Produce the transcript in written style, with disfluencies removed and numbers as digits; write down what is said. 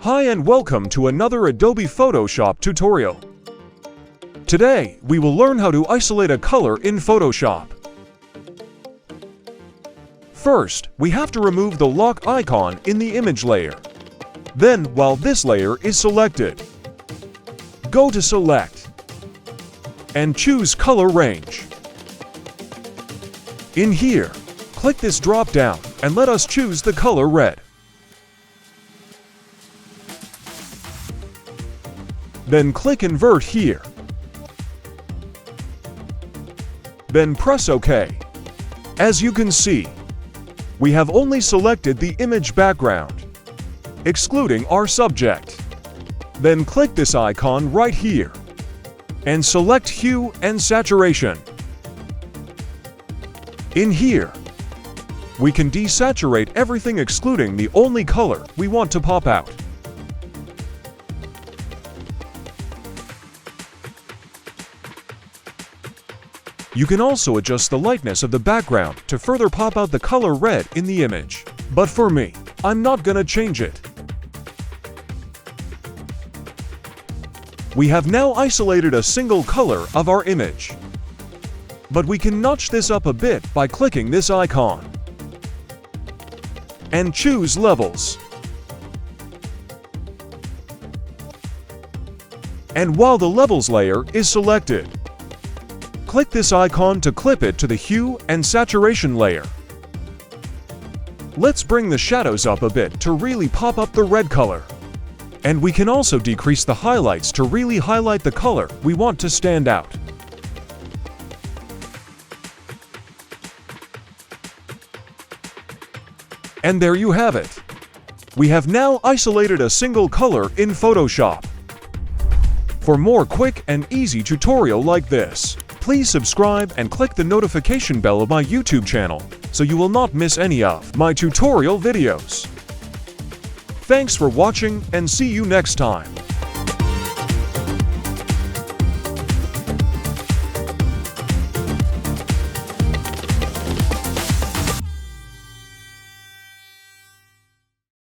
Hi and welcome to another Adobe Photoshop tutorial. Today, we will learn how to isolate a color in Photoshop. First, we have to remove the lock icon in the image layer. Then, while this layer is selected, go to Select and choose Color Range. In here, click this drop-down and let us choose the color red. Then click Invert here. Then press OK. As you can see, we have only selected the image background, excluding our subject. Then click this icon right here and select Hue and Saturation. In here, we can desaturate everything excluding the only color we want to pop out. You can also adjust the lightness of the background to further pop out the color red in the image. But for me, I'm not gonna change it. We have now isolated a single color of our image. But we can notch this up a bit by clicking this icon and choose Levels. And while the Levels layer is selected, click this icon to clip it to the Hue and Saturation layer. Let's bring the shadows up a bit to really pop up the red color. And we can also decrease the highlights to really highlight the color we want to stand out. And there you have it. We have now isolated a single color in Photoshop. For more quick and easy tutorial like this, please subscribe and click the notification bell of my YouTube channel so you will not miss any of my tutorial videos. Thanks for watching and see you next time.